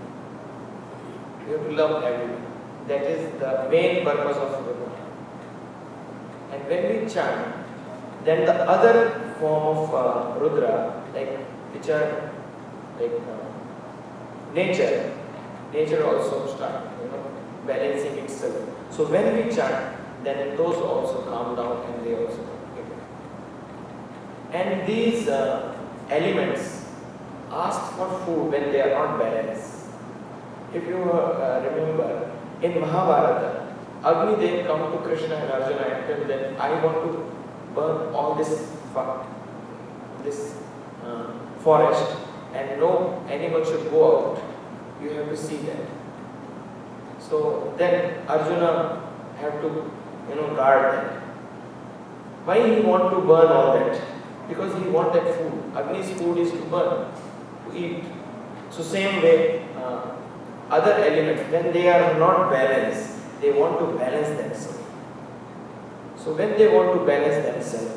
We have to love everyone. That is the main purpose of Rudra. And when we chant, then the other form of Rudra, which are nature also start, balancing itself. So when we chant, then those also calm down and they also get it. And these elements ask for food when they are not balanced. If you remember, in Mahabharata, Agni Dev come to Krishna and Arjuna and tell them, I want to burn all this forest and no animal should go out. You have to see that. So then Arjuna have to guard that. Why he want to burn all that? Because he want that food. Agni's food is to burn, to eat. So same way, other elements, when they are not balanced, they want to balance themselves. So when they want to balance themselves,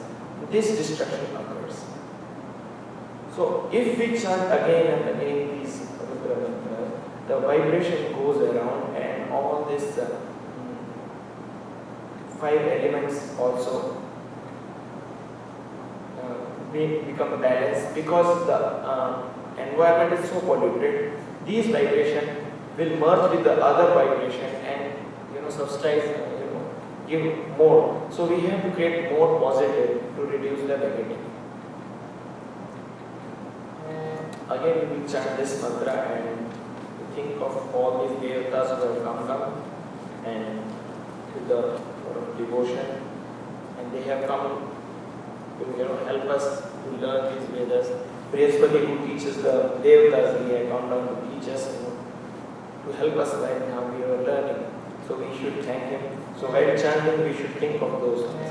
this destruction occurs. So if we chant again and again these Rudra mantras, the vibration goes around and all these 5 elements also become balanced, because the environment is so polluted. These vibration will merge with the other vibration and subsidize, give more. So we have to create more positive to reduce the negative. Again we will chant this mantra and think of all these devatas who have come down and with the devotion, and they have come to help us to learn these Vedas. Brihaspati, who teaches the devatas, he had come down to teach us, to help us right now we are learning. So we should thank him. So while chanting, we should think of those things.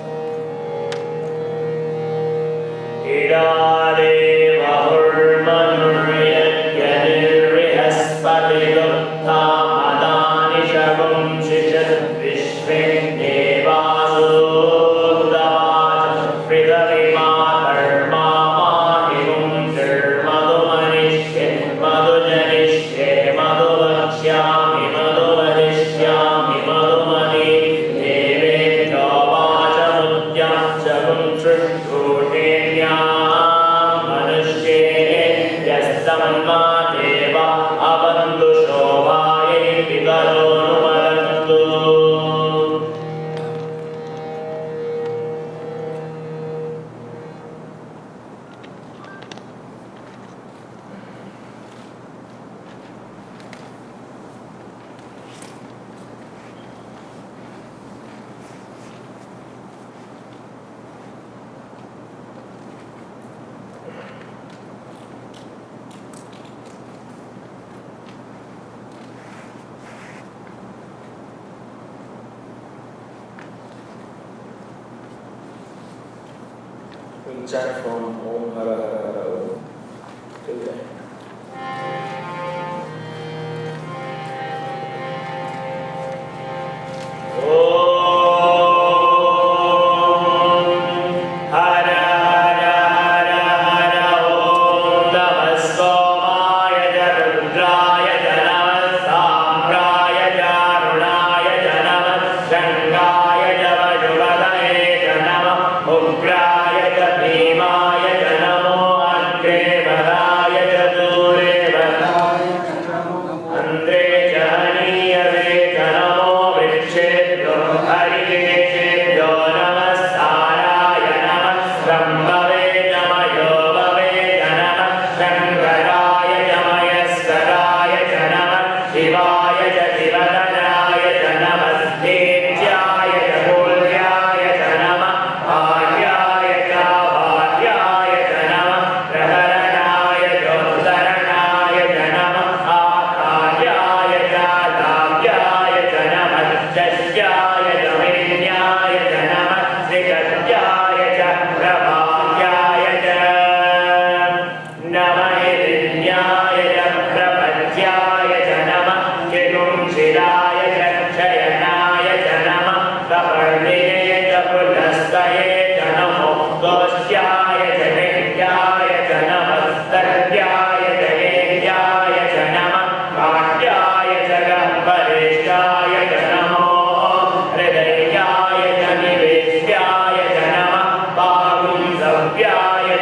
Idare Bahurmanuryagyanibrihaspati Gupta Madani Shagum Shichat Vishwin Devasu Daj Pridavima Dharma Mahimum Dharmadumanishke Madujanishke Maduvaksyami Maduvadishyami Madumani Devendra Vachamudyam Chagum Shruthutenyam Manushye Yastamma Deva Abandhu Shobhaye Pitaro Numarantu. We'll chant from Om Hara Hara Hara Om till then. Ugraya Janamo Agre Varaya Jadure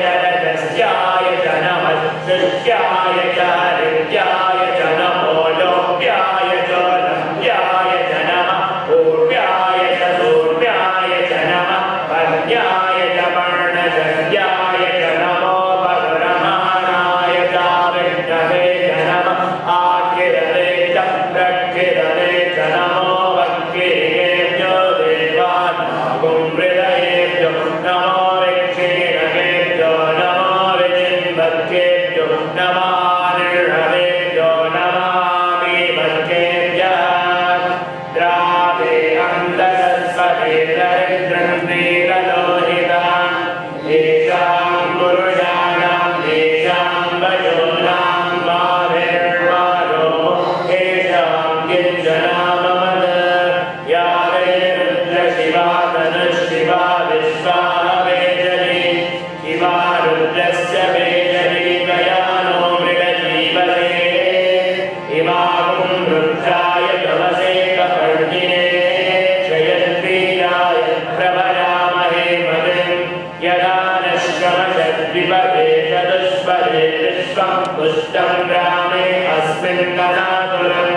च रजस्याय च नमः सृष्ट्याय च हरिद्याय च नमो लोक्याय च लम्ब्याय च नमः पूर्व्याय च सूर्याय च नमः पर्याय च पर्णजन्याय च नमो पगुरमाणाय च विष्णवे च नमः आखिरवे च प्रक्षिरवे च नमो वक्किरेभ्यो देवानागुं हृदयेभ्यो नमो विक्षीणकेभ्यो नमो विजिन्वद्भ्यो नमो निर्हवेभ्यो नमामि वद्भ्यः द्रावे अन्तरस्वते दरिद्रं नीललोहितां येषां पुरुषाणां येषां वयोनां माभिर्वारो येषां किञ्चनाममद या वै रुद्रशिवा तनुशिवा विश्वा वेजनी शिवा रुद्रस्य वेजनी त्वया नो मृगजीवसे इमागुं रुद्राय तमसे कपर्णिने क्षयत्रीयाय प्रभरामहे मदिं यदा नश्यमशद्विपदे चतुष्पदे विश्वं पुष्टं रामे अस्मिन् कलातुरं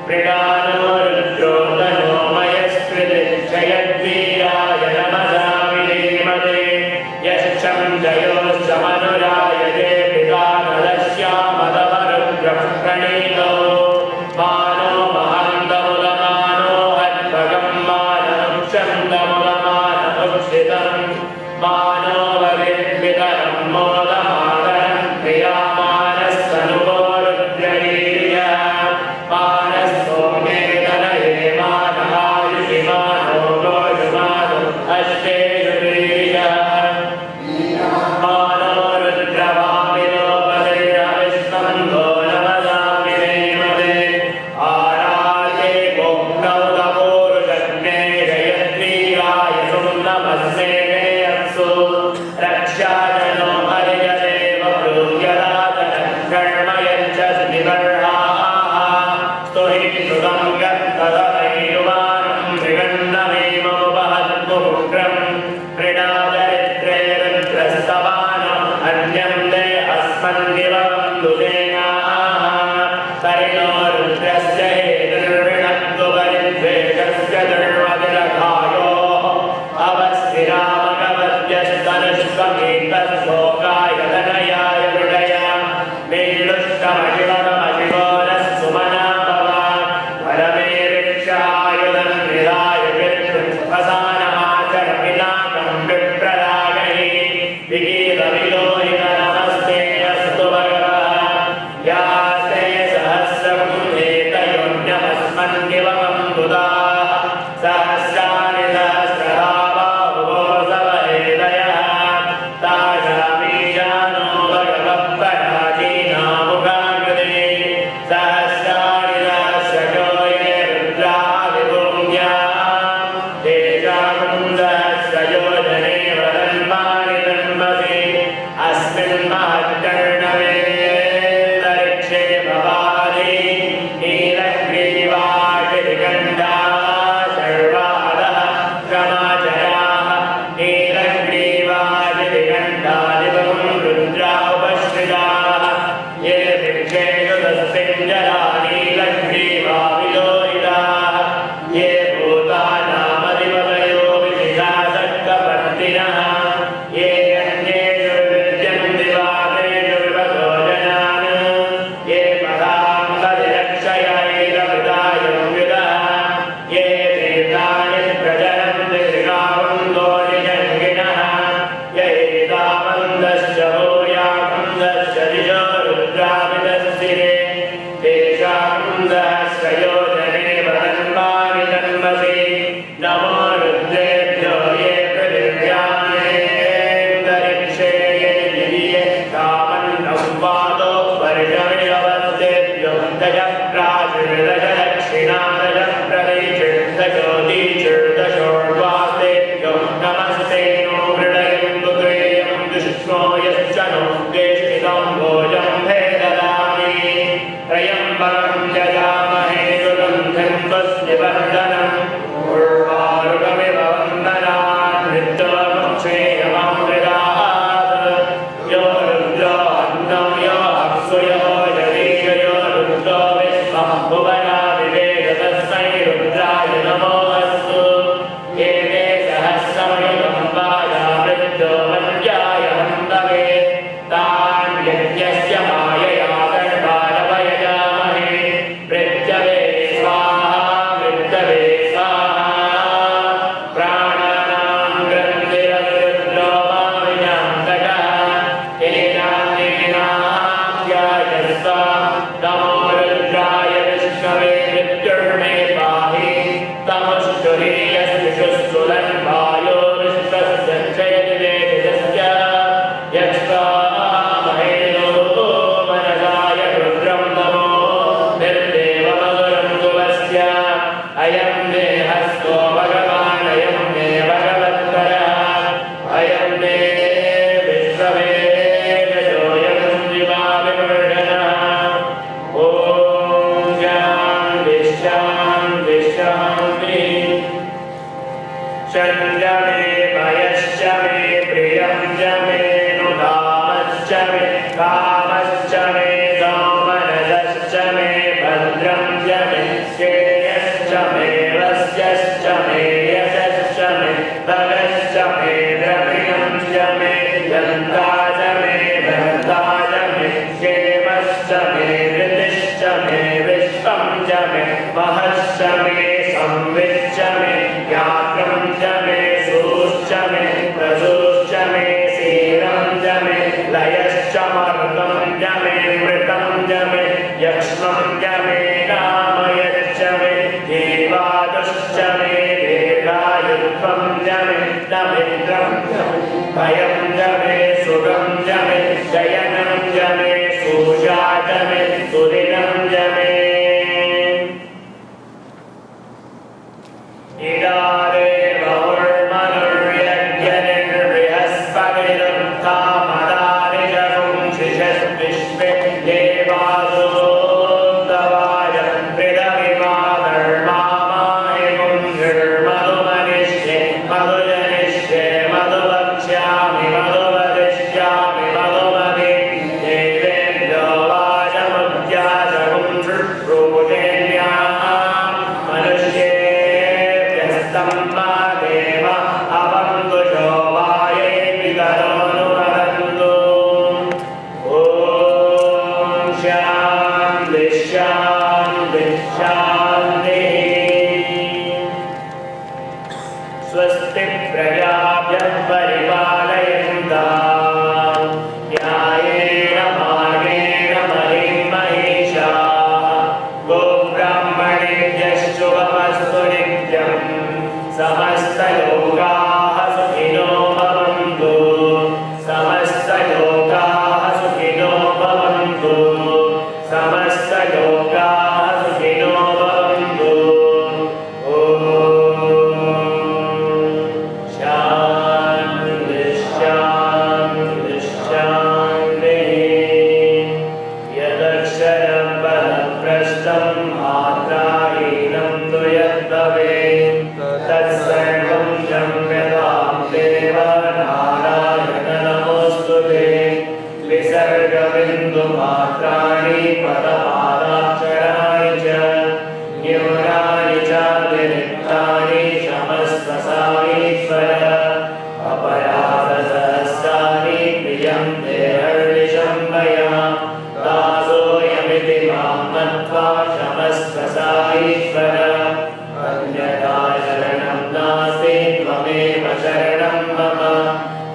मृगानो रुद्रो तनो मयस्कृते क्षयत्रीयाय नमसा विधीमते यश्चं जयोश्चमनुरायते पिता नलस्यामदवरुद्रः प्रणीतो मानो महान्तमुदमानो हद्भगं मानमुक्षन्दमुदमानमुक्षितं मानो वरिद्वितरं मोदमादरं प्रियामानस्तनुवो रुद्रवीर्यः मानस्तोमे तनये मानहायुषि मानो गोषुमानो अष्टेषु वीर्यः मानो रुद्रवामिनो पदैरविश्वं गो नमसा विधीमते आराध्ये गोप्नौ तपोरुषग्ने जयत्रीयाय सुम्नमस्मे अप्सु रक्षाजनो हरिजदेव ब्रूह्यदातन कर्मयञ्च स्मिवर्हाः स्तुहि श्रुतं गत्तदमैयुवानं मृगन्नमेमोपहत्मुग्रं मृडाचरित्रे रुद्रस्तवानो अन्यं ते अस्मन्निवन्दुसेनाः परिणो रुद्रस्य हेतुर्विणक्तु परिद्वेषस्य दुर्मतिरघायोः अवस्थिरामकवद्यस्तनुष्वमेतश्लोकाय तनयाय मृडया मेलुष्टमशिवमशिवो नः सुमना भव परमे वृक्षायुधं निधाय पितृवसानमाचरपिनाकं विप्रदागहि विगीतविलोहितनमस्ते अस्तु भगवः यास्ते सहस्रं एतयोन्यमस्मन्निवमं बुधाः सहस्राणि सहस्रधा बाहुवो सवहेदयः ताशामीशानो भगवः पराचीनामुखाकृते सहस्राणि सहस्रशो ये रुद्रादिभूम्यां तेषां सहस्रयोजने वदन्मानि तन्मसि अस्मिन् महत्कर्णवे तरिक्षे भवानि नीलग्रीवाशिखण्डा सर्वादः क्रमाचराः नीलग्रीवाशिखण्डादिवं रुद्रा उपश्रिताः ये वृक्षेषु तस्मिञ्जरा नीलग्रीवा विलोहिताः ये भूतानामधिपतयो विशिखासक्तवर्तिनः ये अन्येषु विद्यन्ति वातेषु विपतो जनान् ये पदाम्बधिरक्षयैरमृतायुर्युधः ये तीर्थानि प्रचरन्ति श्रीकाकुन्दो निजङ्गिनः ये एतावन्दश्च भूयाकुन्दश्च दिशो रुद्राभितस्थिरे तेषां सहस्रयोजने वदन्मानि तन्मसि नमो रुद्रेभ्यो ये पृथिव्यान्तरिक्षे ये दिव्ये कामन्नं वादो वर्षमिषवस्तेभ्यो दश प्राचुर्दश दक्षिणा दश प्रदैचिर्दशोदीचिर्दशोर्वास्तेभ्यो नमस्ते नो मृडयन्तु तुयं दुष्णो यश्च नो देशितं भोजं भेददामि त्रयम्बकं यजामहे सुगन्धिं पुष्टिवर्धनम् उर्वारुकमिव वन्दनान् मृत्युमक्षेयममृतात् लयश्च मर्दं च मे मृतं च मे यक्ष्मं च मे नामयश्च मे जीवादुश्च मे वेदायुत्वं च मे नमिन्द्रं च मे भयं च मे सुखं च मे शयनं च मे सूषा च मे सुदिनं च मे इदारे स्वस्ति प्रजाभ्यः परिपालयन्तां न्यायेन मार्गेण महीं महिषाः गोब्राह्मणेभ्यः शुभमस्तु नित्यं समस्तलोकाः सुखिनो भवन्तु समस्तलोकाः सुखिनो भवन्तु समस्तलोकाः सुखिनो भवन्तु तत्सर्वं क्षम्यतां देव नारायण नमोऽस्तुते विसर्गबिन्दुमात्राणि पदपादाक्षराणि च न्यूनानि चातिरिक्तानि क्षमस्व अपराधसहस्राणि क्रियन्ते हर्निशं मया दासोऽयमिति मां मत्वा क्षमस्व ईश्वर अन्यथा शरणं नास्ति त्वमेव शरणं मम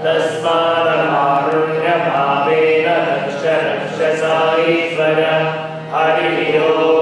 तस्मादकारुण्यभावेन रक्ष ईश्वर हरिः ओम्।